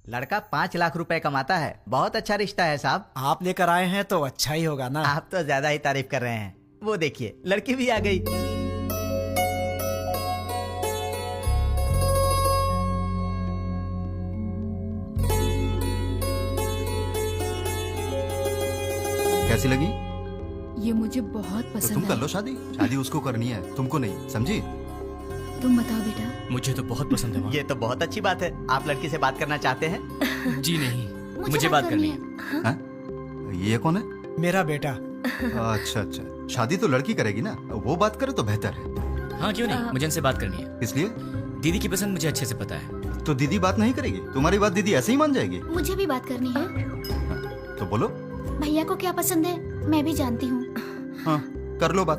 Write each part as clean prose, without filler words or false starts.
लड़का 5 लाख रुपए कमाता है, बहुत अच्छा रिश्ता है साहब। आप लेकर आए हैं तो अच्छा ही होगा ना। आप तो ज्यादा ही तारीफ कर रहे हैं। वो देखिए लड़की भी आ गई। कैसी लगी? ये मुझे बहुत तो पसंद तुम है। कर लो शादी। शादी उसको करनी है, तुमको नहीं, समझी? तुम बताओ बेटा। मुझे तो बहुत पसंद है माँ। ये तो बहुत अच्छी बात है। आप लड़की से बात करना चाहते हैं? जी नहीं, मुझे बात करनी है। हाँ? ये कौन है? मेरा बेटा। अच्छा अच्छा, शादी तो लड़की करेगी ना, वो बात करे तो बेहतर है। हाँ क्यों नहीं, मुझे इनसे बात करनी है। इसलिए दीदी की पसंद मुझे अच्छे से पता है। तो दीदी बात नहीं करेगी? तुम्हारी बात दीदी ऐसे ही मान जाएगी? मुझे भी बात करनी है। तो बोलो। भैया को क्या पसंद है मैं भी जानती हूँ। हाँ कर लो बात।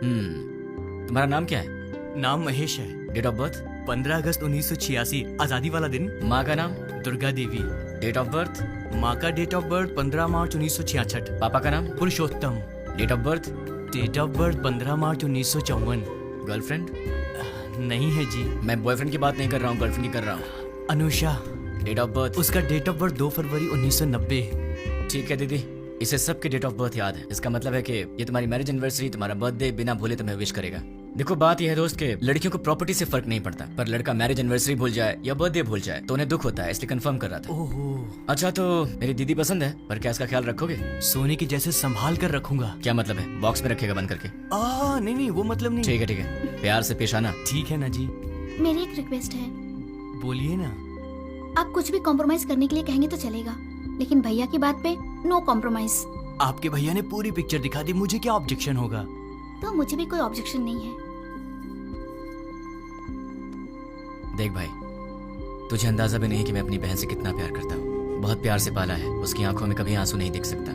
तुम्हारा नाम क्या है? नाम महेश है। Date of birth? 15 अगस्त 1986, आजादी वाला दिन। माँ का नाम? Durga Devi. Date of birth? माँ का डेट ऑफ बर्थ 15 मार्च 1966। पापा का नाम? Purushottam. Date of birth? Date of birth 15 March 1954। Girlfriend? नहीं है जी। मैं बॉयफ्रेंड की बात नहीं कर रहा हूँ, गर्लफ्रेंड की कर रहा हूँ। अनुषा। Date of birth? उसका डेट ऑफ बर्थ 2 फरवरी 1990। ठीक है दीदी, इसे सबके डेट ऑफ बर्थ याद है। इसका मतलब है कि ये तुम्हारी मैरिज एनिवर्सरी, तुम्हारा बर्थडे बिना भूले तुम्हें विश करेगा। देखो बात यह है दोस्त के लड़कियों को प्रॉपर्टी से फर्क नहीं पड़ता, पर लड़का मैरिज एनिवर्सरी भूल जाए या बर्थडे भूल जाए तो उन्हें दुख होता है, इसलिए कंफर्म कर रहा था। ओहो। अच्छा तो मेरी दीदी पसंद है, पर क्या इसका ख्याल रखोगे? सोने के जैसे संभाल कर रखूंगा। क्या मतलब है? बॉक्स में रखेगा बंद करके? नहीं नहीं, वो मतलब नहीं। ठीक है, प्यार से पेश आना। ठीक है ना जी। मेरी एक रिक्वेस्ट है। बोलिए ना। आप कुछ भी कॉम्प्रोमाइज करने के लिए कहेंगे तो चलेगा, लेकिन भैया की बात पे नो कॉम्प्रोमाइज। आपके भैया ने पूरी पिक्चर दिखा दी, मुझे क्या ऑब्जेक्शन होगा? तो मुझे भी कोई ऑब्जेक्शन नहीं है। देख भाई, तुझे अंदाजा भी नहीं कि मैं अपनी बहन से कितना प्यार करता हूँ। बहुत प्यार से पाला है, उसकी आंखों में कभी आंसू नहीं दिख सकता।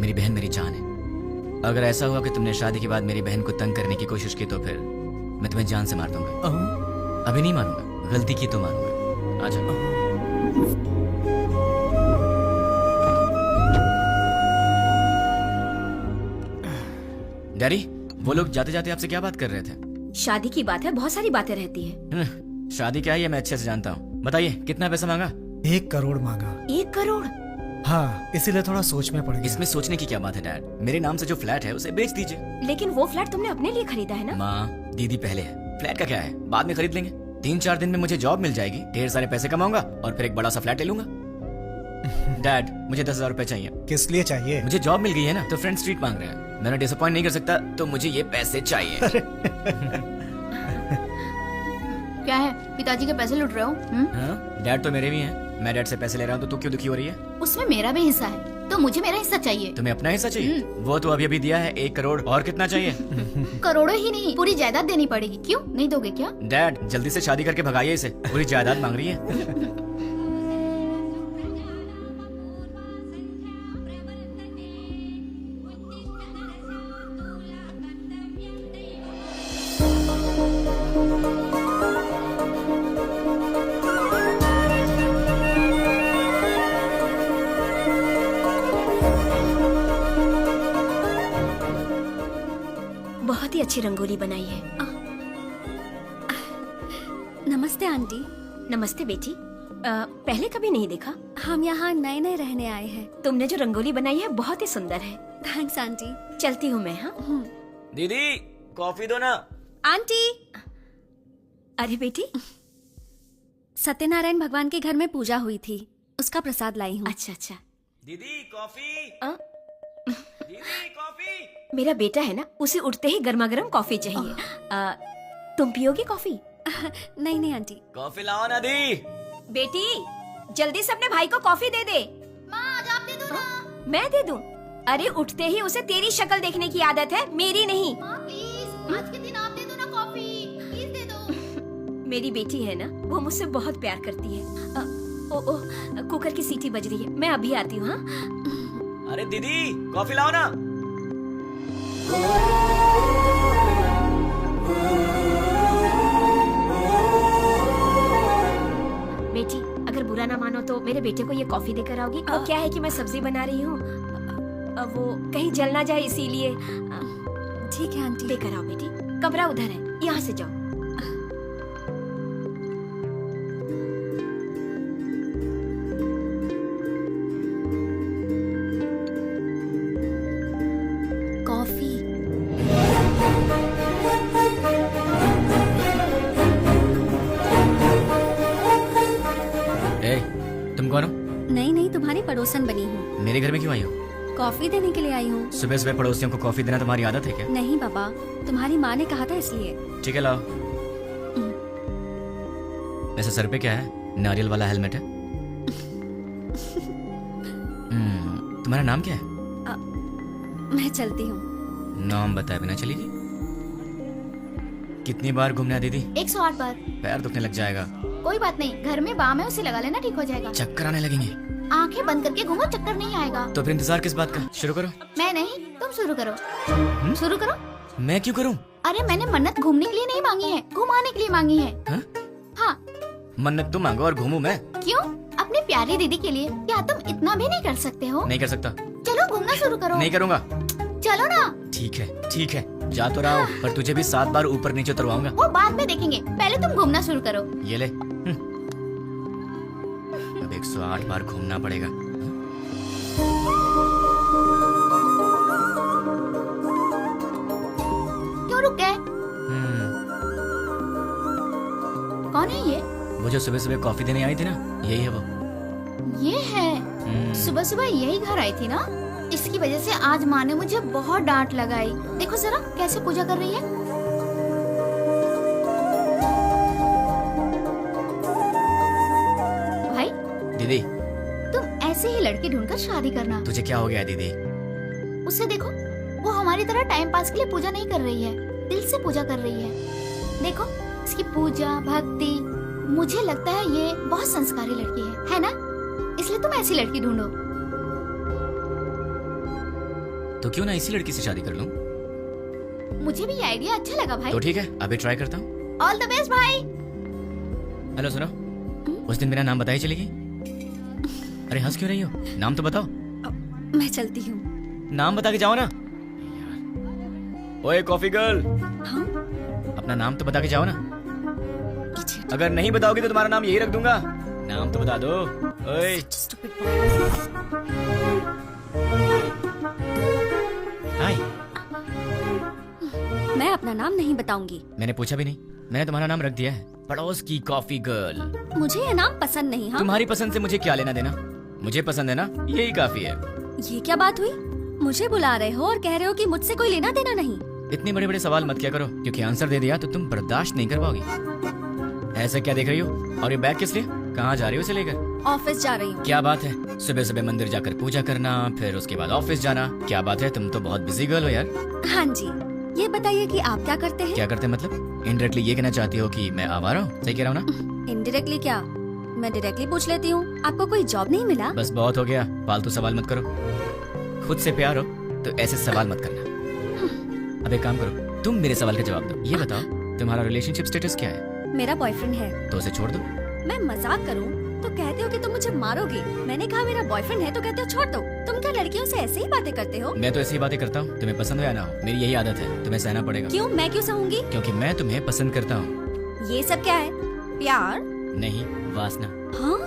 मेरी बहन मेरी जान है। अगर ऐसा हुआ कि तुमने शादी के बाद मेरी बहन को तंग करने की कोशिश की तो फिर मैं तुम्हें जान से मार दूंगा। अभी नहीं मारूंगा, गलती की तो मारूंगा। आजा। डैडी, वो लोग जाते जाते आपसे क्या बात कर रहे थे? शादी की बात है, बहुत सारी बातें रहती है। शादी क्या है ये मैं अच्छे से जानता हूँ। बताइए कितना पैसा मांगा? 1 करोड़ मांगा। 1 करोड़? हाँ, इसीलिए थोड़ा सोच में पड़ गया। इसमें सोचने की क्या बात है डैड? मेरे नाम से जो फ्लैट है उसे बेच दीजिए। लेकिन वो फ्लैट तुमने अपने लिए खरीदा है ना? माँ, दीदी पहले है, फ्लैट का क्या है, बाद में खरीद लेंगे। 3-4 दिन में मुझे जॉब मिल जाएगी, ढेर सारे पैसे कमाऊंगा और फिर एक बड़ा सा फ्लैट ले लूंगा। डैड, मुझे 10,000 रुपए चाहिए। किस लिए चाहिए? मुझे जॉब मिल गई है ना, तो फ्रेंड स्ट्रीट मांग रहे हैं। मैंने डिसअपॉइंट नहीं कर सकता, तो मुझे ये पैसे चाहिए। क्या है, पिताजी के पैसे लूट रहे हो? हाँ, डैड तो मेरे भी हैं। मैं डैड से पैसे ले रहा हूँ तो तू क्यों दुखी हो रही है? उसमें मेरा भी हिस्सा है, तो मुझे मेरा हिस्सा चाहिए। तुम्हें अपना हिस्सा चाहिए? वो तो अभी अभी दिया है 1 करोड़, और कितना चाहिए? करोड़ों ही नहीं, पूरी जायदाद देनी पड़ेगी। क्यों नहीं दोगे क्या? डैड, जल्दी से शादी करके भगाइए इसे, पूरी जायदाद मांग रही है। बहुत ही अच्छी रंगोली बनाई है। नमस्ते आंटी। नमस्ते बेटी। पहले कभी नहीं देखा। हम यहाँ नए नए रहने आए हैं। तुमने जो रंगोली बनाई है बहुत ही सुंदर है। Thanks aunty. चलती हूँ मैं। हाँ दीदी, कॉफी दो ना। आंटी। अरे बेटी, सत्यनारायण भगवान के घर में पूजा हुई थी, उसका प्रसाद लाई हूँ। अच्छा अच्छा। दीदी कॉफी। दीदी कॉफी। मेरा बेटा है ना, उसे उठते ही गर्मा गर्म कॉफी चाहिए। तुम पियोगी कॉफी? नहीं नहीं आंटी। कॉफी लाओ ना दी। बेटी, जल्दी से अपने भाई को कॉफी दे दे। माँ, आज आप दे दो ना। मैं दे दूं? अरे उठते ही उसे तेरी शक्ल देखने की आदत है, मेरी नहीं। माँ प्लीज, आज के दिन आप दे दो ना कॉफी, प्लीज दे दो। मेरी बेटी है ना, वो मुझसे बहुत प्यार करती है। ओ कुकर की सीटी बज रही है, मैं अभी आती हूँ। हाँ अरे दीदी, कॉफी लाओ ना। बेटी, अगर बुरा ना मानो तो मेरे बेटे को ये कॉफी देकर आओगी? वो क्या है कि मैं सब्जी बना रही हूँ, वो कहीं जल ना जाए इसीलिए। ठीक है आंटी। लेकर आओ बेटी। कमरा उधर है, यहाँ से जाओ। ए, तुम कौन हो? नहीं नहीं, तुम्हारी पड़ोसन बनी हूँ। मेरे घर में क्यों आई हो? कॉफी देने के लिए आई हूँ। सुबह सुबह पड़ोसियों को कॉफी देना तुम्हारी आदत है क्या? नहीं बाबा, तुम्हारी माँ ने कहा था इसलिए। ठीक है, लाओ। वैसे सर पे क्या है? नारियल वाला हेलमेट है। तुम्हारा नाम क्या है? मैं चलती हूँ। नाम बताए बिना चलेगी? कितनी बार घूमना है दीदी? 108 बार। पैर दुखने लग जाएगा। कोई बात नहीं, घर में बाम है, उसे लगा लेना, ठीक हो जाएगा। चक्कर आने लगेंगे। आंखें बंद करके घूमो, चक्कर नहीं आएगा। तो फिर इंतजार किस बात का? शुरू करो। मैं नहीं, तुम शुरू करो। शुरू करो। मैं क्यों करूं? अरे मैंने मन्नत घूमने के लिए नहीं मांगी है, घुमाने के लिए मांगी है। हाँ। मन्नत तुम मांगो और घूमूं मैं? क्यों? अपनी प्यारी दीदी के लिए। क्या तुम इतना भी नहीं कर सकते हो? नहीं कर सकता। चलो घूमना शुरू करो। नहीं करूंगा। चलो ना। ठीक है, ठीक है, जा तो रहा हूं, पर तुझे भी 7 बार ऊपर नीचे उतरवाऊंगा। वो बाद में देखेंगे, पहले तुम घूमना शुरू करो। ये ले। अब 108 बार घूमना पड़ेगा। क्यों रुक गए? कौन है ये? वो जो सुबह सुबह कॉफी देने आई थी ना, यही है वो। ये है? सुबह सुबह यही घर आई थी ना? इसकी वजह से आज माँ ने मुझे बहुत डांट लगाई। देखो जरा कैसे पूजा कर रही है। भाई दीदी, तुम ऐसे ही लड़की ढूंढकर शादी करना। तुझे क्या हो गया दीदी? उसे देखो, वो हमारी तरह टाइम पास के लिए पूजा नहीं कर रही है, दिल से पूजा कर रही है। देखो इसकी पूजा भक्ति, मुझे लगता है ये बहुत संस्कारी लड़की है ना? इसलिए तुम ऐसी लड़की ढूंढो। तो क्यों ना इसी लड़की से शादी कर लूं? मुझे भी ये आइडिया अच्छा लगा भाई। तो ठीक है, अभी ट्राई करता हूँ। ऑल द बेस्ट भाई। हेलो, सुनो, उस दिन मेरा नाम बताई चलेगी? अरे हंस क्यों रही हो? नाम तो बताओ। मैं चलती हूँ। नाम बता के जाओ ना। ओए कॉफी गर्ल, हाँ? अपना नाम तो बता के जाओ ना। Idiot. अगर नहीं बताओगी तो तुम्हारा नाम यही रख दूंगा। नाम तो बता दो। ओए Stupid boy. हाय। मैं अपना नाम नहीं बताऊंगी। मैंने पूछा भी नहीं, मैंने तुम्हारा नाम रख दिया है, पड़ोस की कॉफी गर्ल। मुझे ये नाम पसंद नहीं। हाँ? तुम्हारी पसंद से मुझे क्या लेना देना? मुझे पसंद है ना, यही काफी है। ये क्या बात हुई? मुझे बुला रहे हो और कह रहे हो कि मुझसे कोई लेना देना नहीं। इतने बड़े बड़े सवाल मत किया करो, क्योंकि आंसर दे दिया तो तुम बर्दाश्त नहीं कर पाओगी। ऐसे क्या देख रही हो? और ये बैग किस लिए? कहाँ जा रही हो इसे लेकर? ऑफिस जा रही हूँ। क्या बात है, सुबह सुबह मंदिर जाकर पूजा करना, फिर उसके बाद ऑफिस जाना। क्या बात है, तुम तो बहुत बिजी गर्ल हो यार। हाँ जी, ये बताइए कि आप क्या करते हैं? क्या करते हैं मतलब? इनडायरेक्टली ये कहना चाहती हो कि मैं आवारा हूँ? सही कह रहा हूँ ना? इनडायरेक्टली क्या, मैं डायरेक्टली पूछ लेती हूँ। आपको कोई जॉब नहीं मिला? बस बहुत हो गया, फालतू सवाल मत करो। खुद से प्यार हो तो ऐसे सवाल मत करना। अब एक काम करो, तुम मेरे सवाल का जवाब दो। ये बताओ, तुम्हारा रिलेशनशिप स्टेटस क्या है? मेरा बॉयफ्रेंड है। तो उसे छोड़ दो। मैं मजाक करूं तो कहते हो कि तुम मुझे मारोगे। मैंने कहा मेरा बॉयफ्रेंड है तो कहते हो छोड़ दो। तुम क्या लड़कियों से ऐसे ही बातें करते हो? मैं तो ऐसी ही बातें करता हूँ, तुम्हें पसंद हो या ना हो, मेरी यही आदत है, तुम्हें सहना पड़ेगा। क्यों? मैं क्यों सहूंगी? क्योंकि मैं तुम्हें पसंद करता हूँ। ये सब क्या है? प्यार? नहीं, वासना। हाँ?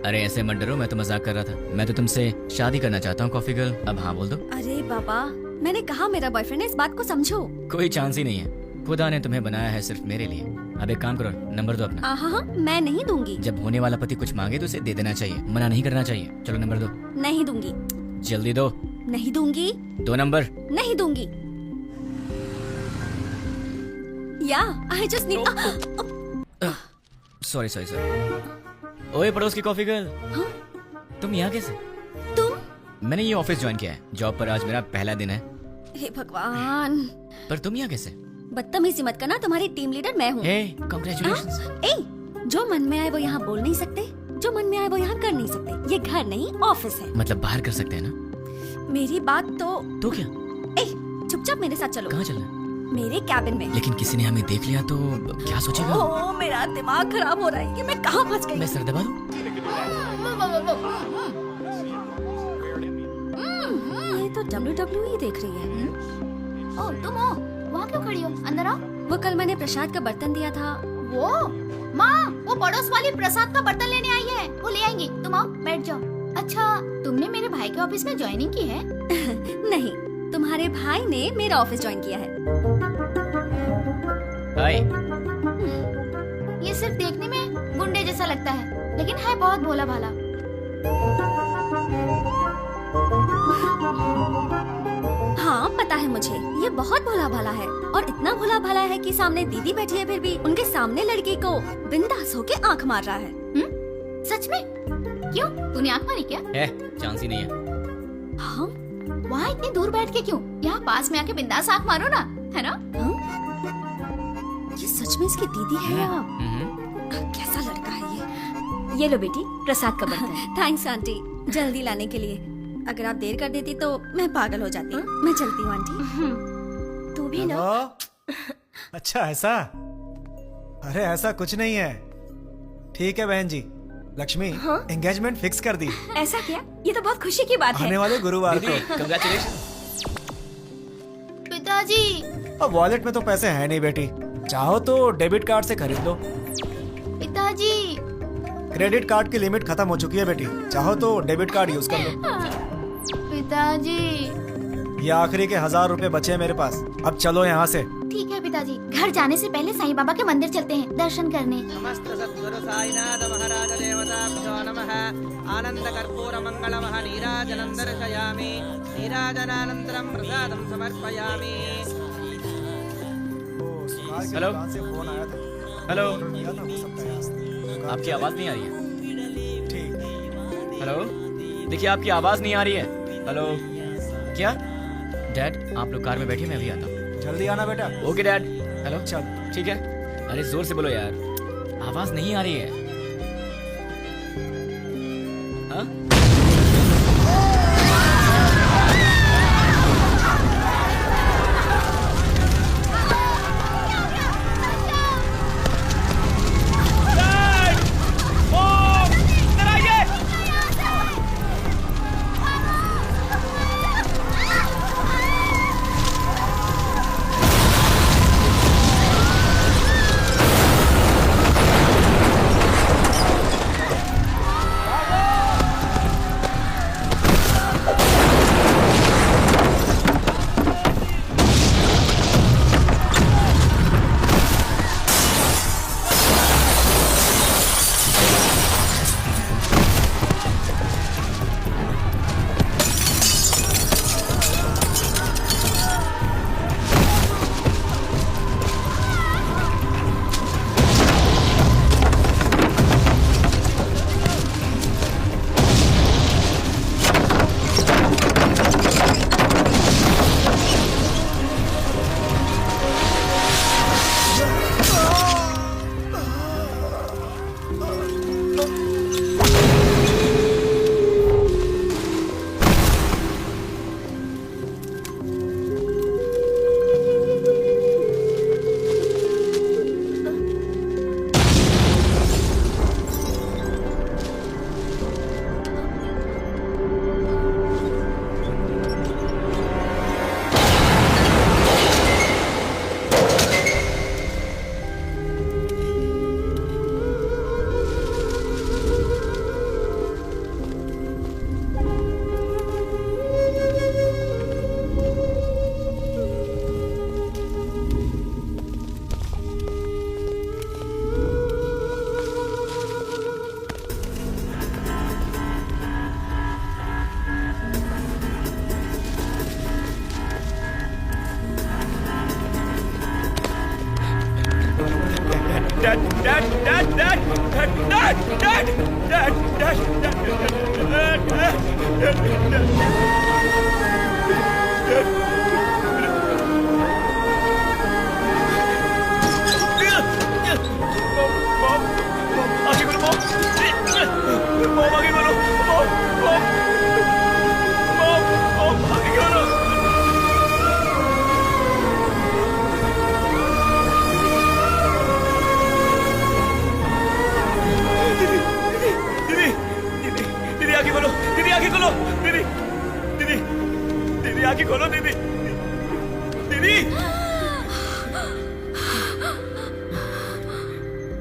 अरे ऐसे मत डरो, मैं तो मजाक कर रहा था। मैं तो तुमसे शादी करना चाहता हूँ कॉफी गर्ल। अब हाँ बोल दो। अरे बाबा, मैंने कहा मेरा बॉयफ्रेंड है, इस बात को समझो। कोई चांस ही नहीं है, खुदा ने तुम्हें बनाया है सिर्फ मेरे लिए। अब एक काम करो, नंबर दो अपना। हाँ, मैं नहीं दूंगी। जब होने वाला पति कुछ मांगे तो उसे दे देना चाहिए, मना नहीं करना चाहिए। चलो नंबर दो। नहीं दूंगी। जल्दी दो। नहीं दूंगी। 2 नंबर। नहीं दूंगी। या I just need. Sorry sorry sorry. ओए पड़ोस की कॉफी गर्ल, हाँ? तुम यहाँ कैसे? तुम? मैंने ये ऑफिस ज्वाइन किया है, जॉब पर आज मेरा पहला दिन है। हे भगवान, पर तुम यहाँ कैसे? बदतमीजी मत करना, तुम्हारी टीम लीडर मैं हूँ। हे, कांग्रेचुलेशंस। जो मन में आए वो यहाँ बोल नहीं सकते, जो मन में आए वो यहाँ कर नहीं सकते। ये घर नहीं ऑफिस है। मतलब बाहर कर सकते हैं ना? मेरी बात तो क्या? चुपचाप मेरे साथ चलो। कहाँ चलना? मेरे कैबिन में। लेकिन किसी ने हमें देख लिया तो क्या सोचेगा? ओह, मेरा दिमाग खराब हो रहा है कि मैं कहाँ फंस गई। मैं सर दबा दूं? ये तो WWE देख रही है। ओ तुम हो, वहाँ क्यों खड़ी हो? अंदर आओ। वो कल मैंने प्रसाद का बर्तन दिया था। वो माँ, वो पड़ोस वाली प्रसाद का बर्तन लेने आई है, वो ले आएंगी। तुम आओ, बैठ जाओ। अच्छा, तुमने मेरे भाई के ऑफिस में ज्वाइनिंग की है? नहीं, तुम्हारे भाई ने मेरा ऑफिस ज्वाइन किया है। हाय। ये सिर्फ देखने में गुंडे जैसा लगता है, लेकिन है बहुत भोला भाला। हाँ पता है मुझे, ये बहुत भोला भाला है और इतना भोला भाला है कि सामने दीदी बैठी है फिर भी उनके सामने लड़की को बिंदास होके आंख मार रहा है। सच में? क्यों, तूने आंख मारी क्या? चांस ही नहीं है। हाँ? वहाँ इतनी दूर बैठ के क्यों? यहाँ पास में आके बिंदास आंख मारो ना, है ना? ये सच में इसकी दीदी है या कैसा लड़का है ये लो बेटी, प्रसाद का बर्तन। थैंक्स आंटी, जल्दी लाने के लिए। अगर आप देर कर देती तो मैं पागल हो जाती। मैं चलती हूँ आंटी। तू भी लो। अच्छा ऐसा? अरे ऐसा कुछ नहीं है। ठीक है बहन जी, लक्ष्मी एंगेजमेंट फिक्स कर दी। ऐसा क्या? ये तो बहुत खुशी की बात है। आने वाले गुरुवार को। कंग्रेचुलेशन। पिताजी। अब वॉलेट में तो पैसे हैं नहीं बेटी, चाहो तो डेबिट कार्ड से खरीद लो। पिताजी। क्रेडिट कार्ड की लिमिट खत्म हो चुकी है बेटी, चाहो तो डेबिट कार्ड यूज कर लो। पिताजी। ये आखिरी के 1000 रुपए बचे हैं मेरे पास, अब चलो यहाँ से। ठीक है पिताजी, घर जाने से पहले साईं बाबा के मंदिर चलते हैं दर्शन करने। नमस्त सद्गुरु साईनाथ महाराज देवताभ्यो नमः। आनंद कर्पूर मंगलमः नीराजनं दर्शयामि। नीराजनानन्तरं प्रसादं समर्पयामि। हेलो। फोन आया था। हेलो, हो सकता है। आपकी आवाज नहीं आ रही है। ठीक। हेलो, देखिए आपकी आवाज नहीं आ रही है। हेलो, क्या? डैड आप लोग कार में बैठिए, मैं अभी आता हूँ। जल्दी आना बेटा। Okay dad. हेलो, चल। ठीक है। अरे जोर से बोलो यार, आवाज नहीं आ रही है। हाँ?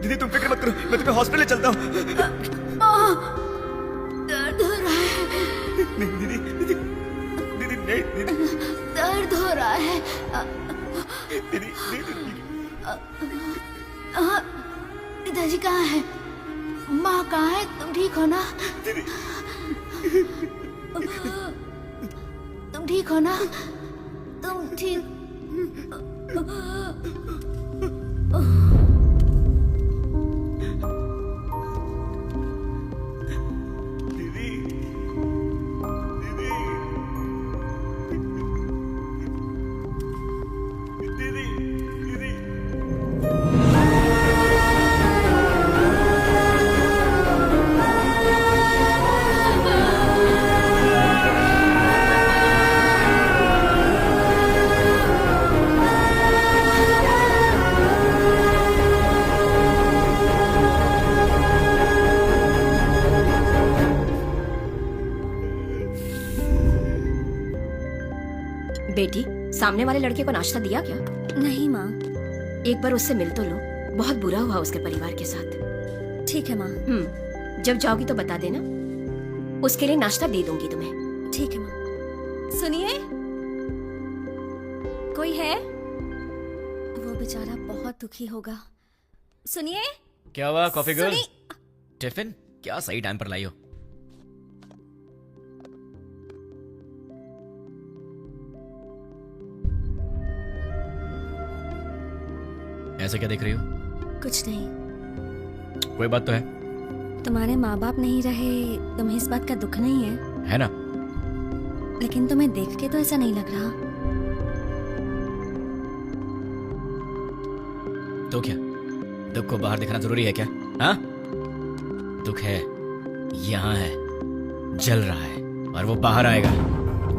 दीदी तुम फिक्र मत करो, मैं तुम्हें हॉस्पिटल चलता हूँ। दर्द हो रहा है। नहीं दीदी, दीदी, दीदी नहीं दीदी। दर्द हो रहा है। दीदी, दीदी। पिताजी कहाँ है? अम्मा कहाँ है? तुम ठीक हो ना? तुम ठीक हो ना? तुम ठीक? बेटी, सामने वाले लड़के को नाश्ता दिया क्या? नहीं माँ। एक बार उससे मिल तो लो, बहुत बुरा हुआ उसके परिवार के साथ। ठीक है माँ। जब जाओगी तो बता देना, उसके लिए नाश्ता दे दूंगी तुम्हें। ठीक है माँ। सुनिए, कोई है? वो बेचारा बहुत दुखी होगा। सुनिए। क्या हुआ कॉफी गर्ल? सुनी- टिफिन क्या सही टाइम पर लाई हो? ऐसे क्या देख रही हो? कुछ नहीं। कोई बात तो है? तुम्हारे माँ बाप नहीं रहे, तुम्हें इस बात का दुख नहीं है? है ना? लेकिन तुम्हें देख के तो ऐसा नहीं लग रहा। तो क्या दुख को बाहर दिखाना जरूरी है क्या? हाँ? दुख है, यहाँ है, जल रहा है, और वो बाहर आएगा।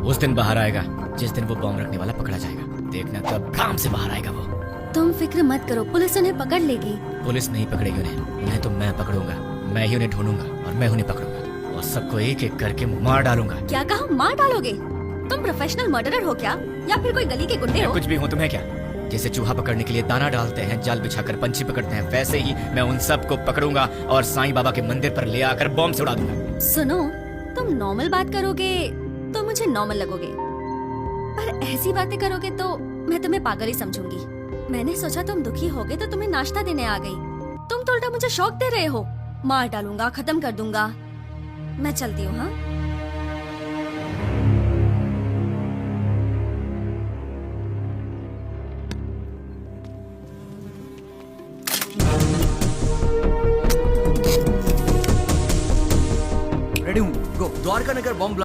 उस दिन बाहर आएगा जिस दिन वो बॉम्ब रखने वाला पकड़ा जाएगा। देखना कब काम से बाहर आएगा वो। तुम फिक्र मत करो, पुलिस उन्हें पकड़ लेगी। पुलिस नहीं पकड़ेगी उन्हें तो मैं पकड़ूंगा। मैं ही उन्हें ढूंढूंगा और मैं उन्हें पकड़ूंगा और सबको एक एक करके मार डालूंगा। क्या कहा? मार डालोगे? तुम प्रोफेशनल मर्डरर हो क्या, या फिर कोई गली के गुंडे मैं हो? कुछ भी हूँ, तुम्हें क्या? जैसे चूहा पकड़ने के लिए दाना डालते हैं, जाल बिछाकर पंछी पकड़ते हैं, वैसे ही मैं उन सबको पकड़ूंगा और साईं बाबा के मंदिर पर ले आकर बॉम्ब से उड़ा दूंगा। सुनो, तुम नॉर्मल बात करोगे तो मुझे नॉर्मल लगोगे, पर ऐसी बातें करोगे तो मैं तुम्हें पागल ही समझूंगी। मैंने सोचा तुम दुखी होगे तो तुम्हें नाश्ता देने आ गई। तुम तो उल्टा मुझे शौक दे रहे हो। मार डालूंगा, खत्म कर दूंगा। मैं चलती हूँ। हाँ, रेडी हूँ, गो। द्वारका नगर बॉम्ब